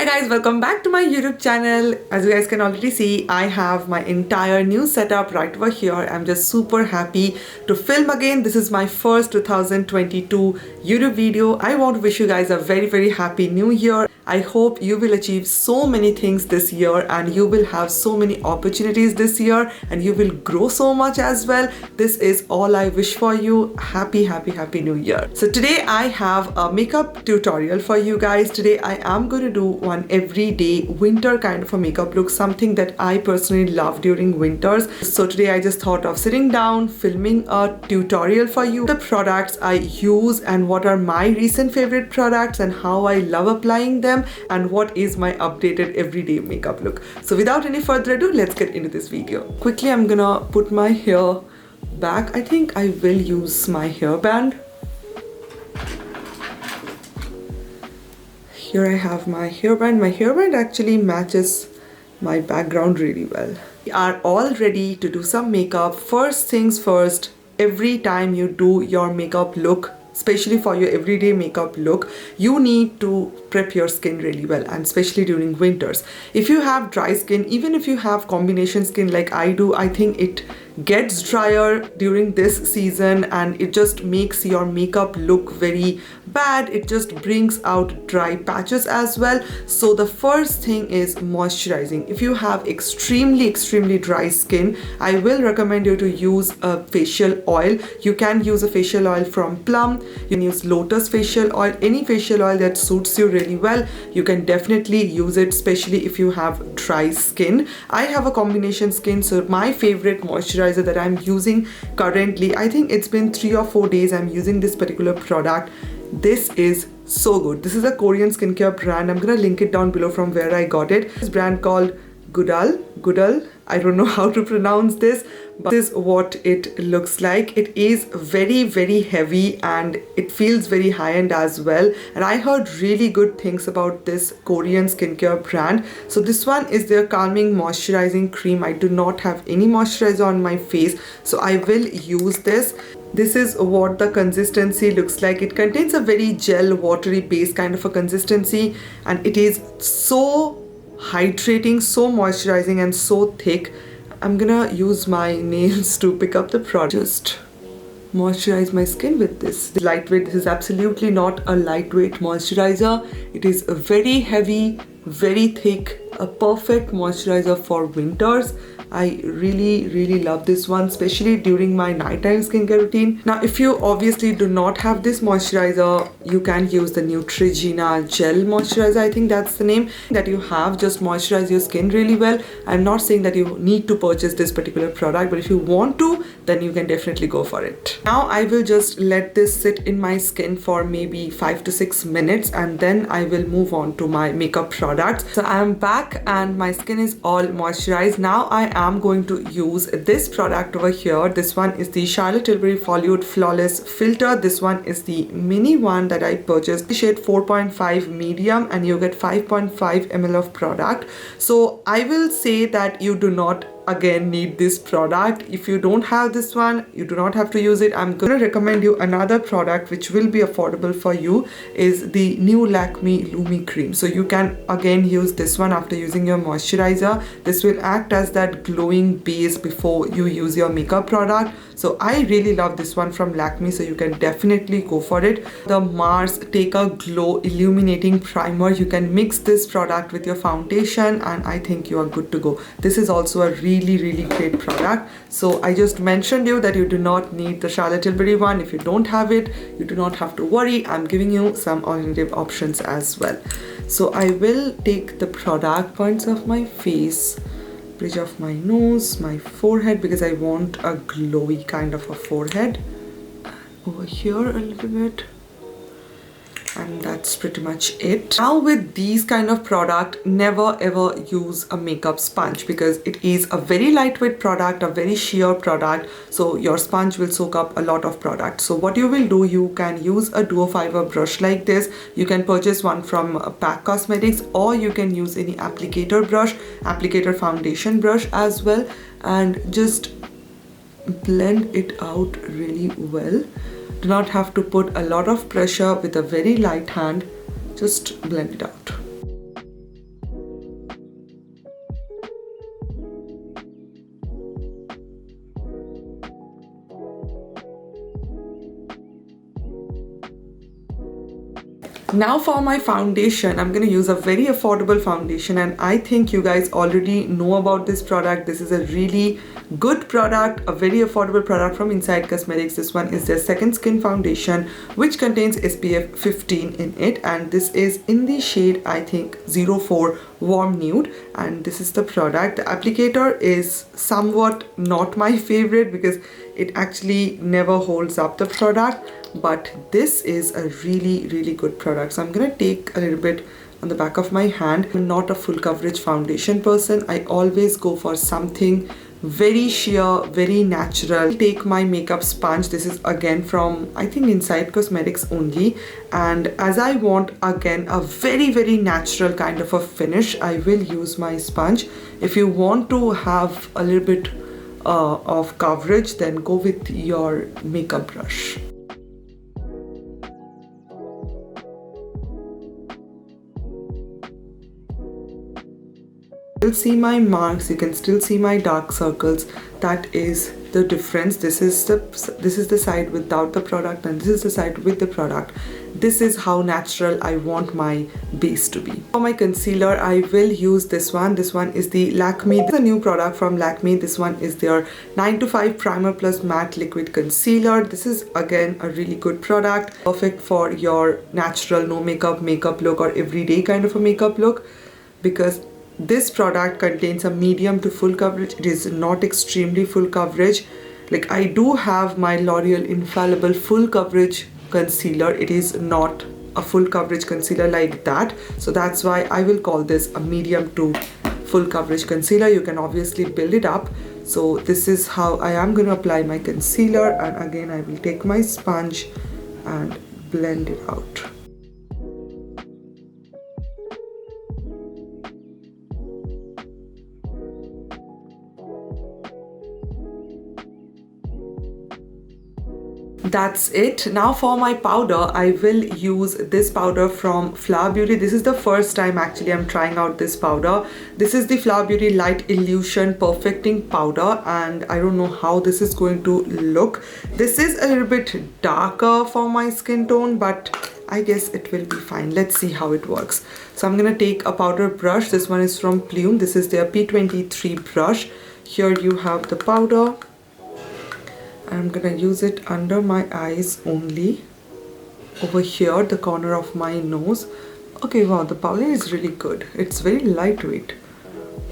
guys, welcome back to my YouTube channel. As you guys can already see, I have my entire new setup right over here. I'm just super happy to film again. This is my first 2022 YouTube video. I want to wish you guys a very happy new year. I hope you will achieve so many things this year and you will have so many opportunities this year and you will grow so much as well. This is all I wish for you. Happy new year. So today I have a makeup tutorial for you guys. Today I am going to do one everyday winter kind of a makeup look, something that I personally love during winters. So today I just thought of sitting down, filming a tutorial for you, the products I use and what are my recent favorite products and how I love applying them and what is my updated everyday makeup look. So without any further ado, let's get into this video. Quickly, I'm gonna put my hair back. I think I will use my hairband. Here I have my hairband. My hairband actually matches my background really well. We are all ready to do some makeup. First things first, every time you do your makeup look, especially for your everyday makeup look, you need to prep your skin really well, and especially during winters. If you have dry skin, even if you have combination skin like I do, I think it gets drier during this season and it just makes your makeup look very bad. It just brings out dry patches as well. So the first thing is moisturizing. If you have extremely dry skin, I will recommend you to use a facial oil. You can use a facial oil from Plum. You can use Lotus facial oil, any facial oil that suits you really well. You can definitely use it, especially if you have dry skin. I have a combination skin, so my favorite moisturizer that I'm using currently, I think it's been 3 or 4 days I'm using this particular product. This is so good. This is a Korean skincare brand. I'm gonna link it down below from where I got it. This brand called Goodal. I don't know how to pronounce this, but this is what it looks like. It is very heavy and it feels very high-end as well. And I heard really good things about this Korean skincare brand. So this one is their calming moisturizing cream. I do not have any moisturizer on my face, so I will use this. This is what the consistency looks like. It contains a very gel, watery base kind of a consistency, and it is so hydrating, so moisturizing and so thick. I'm gonna use my nails to pick up the product. Just moisturize my skin with this. Lightweight. This is absolutely not a lightweight moisturizer. It is a very heavy, very thick, a perfect moisturizer for winters. I really love this one, especially during my nighttime skincare routine. Now, if you obviously do not have this moisturizer, you can use the Neutrogena gel moisturizer. I think that's the name that you have. Just moisturize your skin really well. I'm not saying that you need to purchase this particular product, but if you want to, then you can definitely go for it. Now, I will just let this sit in my skin for maybe 5 to 6 minutes and then I will move on to my makeup products. So I am back and my skin is all moisturized. Now I am going to use this product over here. This one is the Charlotte Tilbury Volute Flawless Filter. This one is the mini one that I purchased. The shade 4.5 medium and you get 5.5 ml of product. So I will say that you do not again need this product. If you don't have this one, you do not have to use it. I'm gonna recommend you another product which will be affordable for you, is the new Lakme Lumi Cream. So you can again use this one after using your moisturizer. This will act as that glowing base before you use your makeup product. So I really love this one from Lakme, so you can definitely go for it. The Mars Take a Glow Illuminating Primer. You can mix this product with your foundation and I think you are good to go. This is also a really great product. So I just mentioned you that you do not need the Charlotte Tilbury one. If you don't have it, you do not have to worry. I'm giving you some alternative options as well. So I will take the product points of my face, bridge of my nose, my forehead, because I want a glowy kind of a forehead. Over here a little bit. And that's pretty much it. Now with these kind of product, never ever use a makeup sponge because it is a very lightweight product, a very sheer product. So your sponge will soak up a lot of product. So what you will do, you can use a duo fiber brush like this. You can purchase one from Pack Cosmetics or you can use any applicator brush, applicator foundation brush as well, and just blend it out really well. Do not have to put a lot of pressure. With a very light hand, just blend it out. Now for my foundation, I'm going to use a very affordable foundation, and I think you guys already know about this product. This is a really good product, a very affordable product from Inside Cosmetics. This one is their Second Skin Foundation, which contains SPF 15 in it, and this is in the shade, I think, 04 Warm Nude, and this is the product. The applicator is somewhat not my favorite because it actually never holds up the product, but this is a really good product. So I'm gonna take a little bit on the back of my hand. I'm not a full coverage foundation person. I always go for something very sheer, very natural. Take my makeup sponge. This is again from, I think, Inside Cosmetics only, and as I want again a very natural kind of a finish, I will use my sponge. If you want to have a little bit of coverage, then go with your makeup brush. You can see my marks, you can still see my dark circles. That is the difference. This is the side without the product, and this is the side with the product. This is how natural I want my base to be. For my concealer, I will use this one. This one is the Lakme. This is a new product from Lakme. This one is their 9 to 5 Primer Plus Matte Liquid Concealer. This is again a really good product. Perfect for your natural, no makeup look or everyday kind of a makeup look, because this product contains a medium to full coverage. It is not extremely full coverage. Like, I do have my L'Oreal Infallible full coverage concealer. It is not a full coverage concealer like that. So that's why I will call this a medium to full coverage concealer. You can obviously build it up. So this is how I am going to apply my concealer. And again, I will take my sponge and blend it out. That's it. Now for my powder, I will use this powder from Flower Beauty. This is the first time actually I'm trying out this powder. This is the Flower Beauty Light Illusion Perfecting Powder, and I don't know how this is going to look. This is a little bit darker for my skin tone, but I guess it will be fine. Let's see how it works. So I'm gonna take a powder brush. This one is from Plume. This is their P23 brush. Here you have the powder. I'm gonna use it under my eyes only, over here, the corner of my nose. Okay, wow, the powder is really good. It's very lightweight.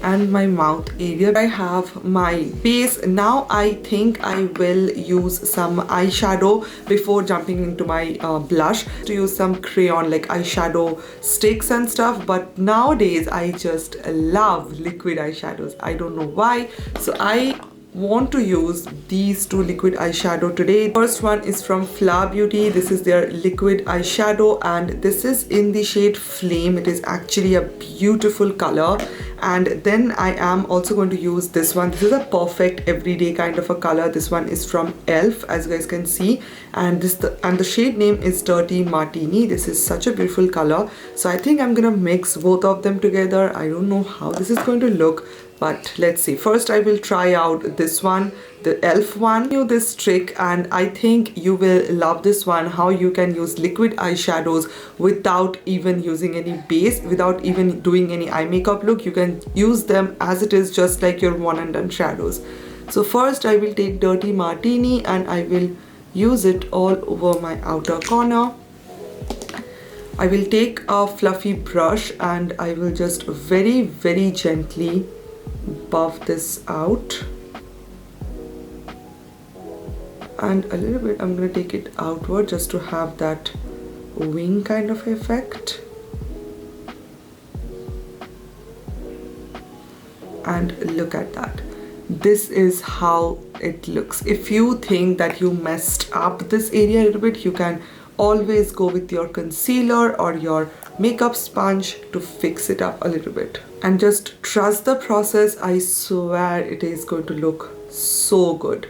And my mouth area. I have my base. Now I think I will use some eyeshadow before jumping into my blush. To use some crayon, like eyeshadow sticks and stuff, but nowadays I just love liquid eyeshadows. I don't know why. So I want to use these two liquid eyeshadow today. First one is from Flower Beauty. This is their liquid eyeshadow, and this is in the shade Flame. It is actually a beautiful color. And then I am also going to use this one. This is a perfect everyday kind of a color. This one is from Elf, as you guys can see, and the shade name is Dirty Martini. This is such a beautiful color. So I think I'm gonna mix both of them together. I don't know how this is going to look, but let's see. First I will try out this one, the Elf one. Do this trick, and I think you will love this one, how you can use liquid eyeshadows without even using any base, without even doing any eye makeup look. You can use them as it is, just like your one and done shadows. So first I will take Dirty Martini and I will use it all over my outer corner. I will take a fluffy brush and I will just very gently buff this out, and a little bit I'm going to take it outward just to have that wing kind of effect. And look at that. This is how it looks. If you think that you messed up this area a little bit, you can always go with your concealer or your makeup sponge to fix it up a little bit. And just trust the process. I swear it is going to look so good.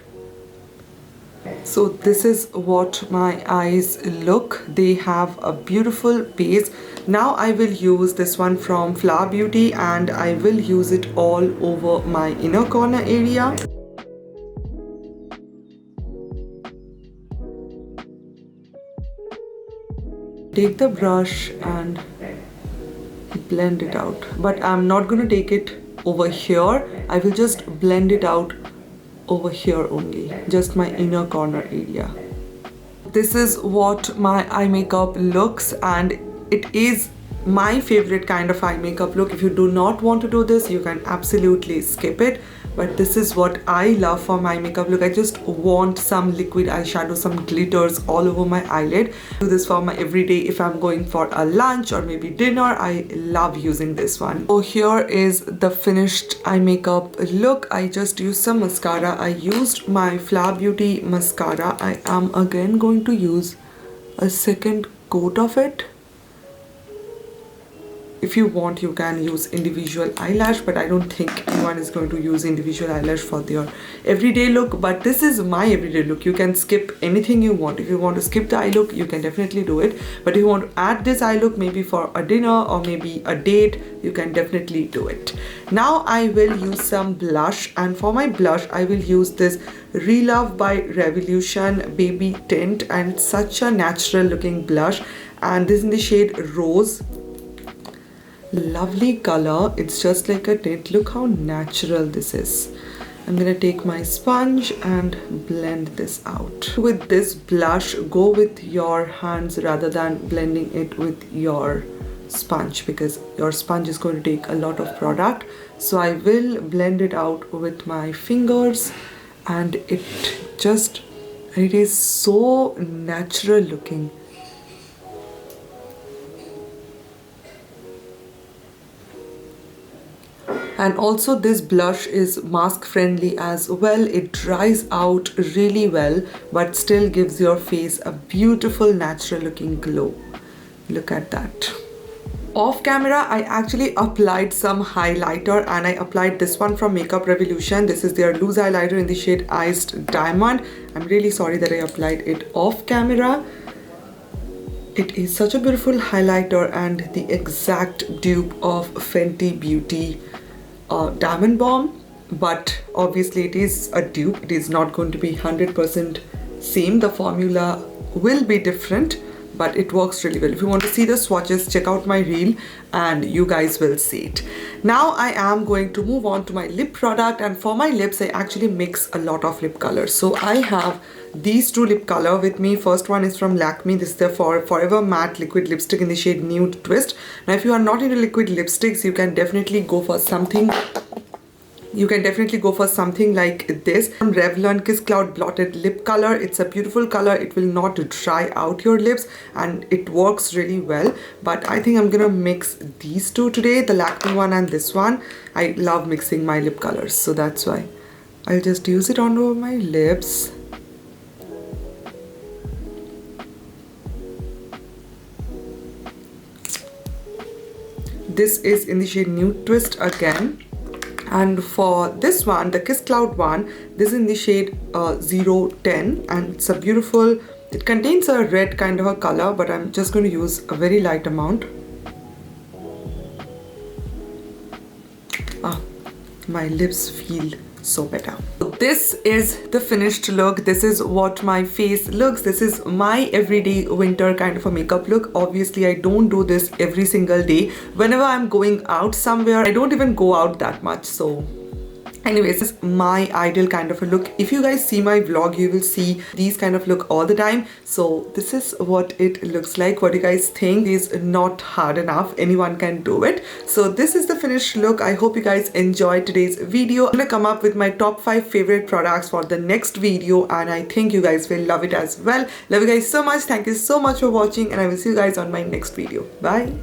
So this is what my eyes look. They have a beautiful base. Now I will use this one from Flower Beauty and I will use it all over my inner corner area. take the brush and blend it out, but I'm not going to take it over here. I will just blend it out over here only, just my inner corner area. This is what my eye makeup looks, and it is my favorite kind of eye makeup look. If you do not want to do this, you can absolutely skip it, but this is what I love for my makeup look. I just want some liquid eyeshadow, some glitters all over my eyelid. Do this for my everyday if I'm going for a lunch or maybe dinner. I love using this one. So here is the finished eye makeup look. I just used some mascara. I used my Flower Beauty mascara. I am again going to use a second coat of it. If you want, you can use individual eyelash, but I don't think anyone is going to use individual eyelash for their everyday look. But this is my everyday look. You can skip anything you want. If you want to skip the eye look, you can definitely do it. But if you want to add this eye look maybe for a dinner or maybe a date, you can definitely do it. Now I will use some blush, and for my blush I will use this Relove by Revolution Baby Tint, and it's such a natural looking blush, and this is in the shade Rose. Lovely color. It's just like a tint. Look how natural this is. I'm gonna take my sponge and blend this out. With this blush, go with your hands rather than blending it with your sponge, because your sponge is going to take a lot of product. So I will blend it out with my fingers, and it is so natural looking. And also this blush is mask friendly as well. It dries out really well but still gives your face a beautiful natural looking glow. Look at that. Off camera, I actually applied some highlighter, and I applied this one from Makeup Revolution. This is their loose highlighter in the shade Iced Diamond. I'm really sorry that I applied it off camera. It is such a beautiful highlighter and the exact dupe of Fenty Beauty Diamond Bomb, but obviously it is a dupe. It is not going to be 100% same. The formula will be different, but it works really well. If you want to see the swatches, check out my reel and you guys will see it. Now I am going to move on to my lip product, and for my lips I actually mix a lot of lip colors. So I have these two lip color with me. First one is from Lakme. This is the Forever Matte Liquid Lipstick in the shade Nude Twist. Now if you are not into liquid lipsticks, you can definitely go for something like this from Revlon Kiss Cloud Blotted Lip Color. It's a beautiful color. It will not dry out your lips and it works really well. But I think I'm gonna mix these two today, the Lakme one and this one. I love mixing my lip colors, so that's why I'll just use it on over my lips. This is in the shade Nude Twist again. And for this one, the Kiss Cloud one, this is in the shade 010, and it's a beautiful, it contains a red kind of a color, but I'm just going to use a very light amount. My lips feel so better. This is the finished look. This is what my face looks. This is my everyday winter kind of a makeup look. Obviously I don't do this every single day. Whenever I'm going out somewhere, I don't even go out that much. So anyways, this is my ideal kind of a look. If you guys see my vlog, you will see these kind of look all the time. So this is what it looks like. What do you guys think? It is not hard enough. Anyone can do it. So this is the finished look. I hope you guys enjoyed today's video. I'm gonna come up with my top 5 favorite products for the next video, and I think you guys will love it as well. Love you guys so much. Thank you so much for watching, and I will see you guys on my next video. Bye.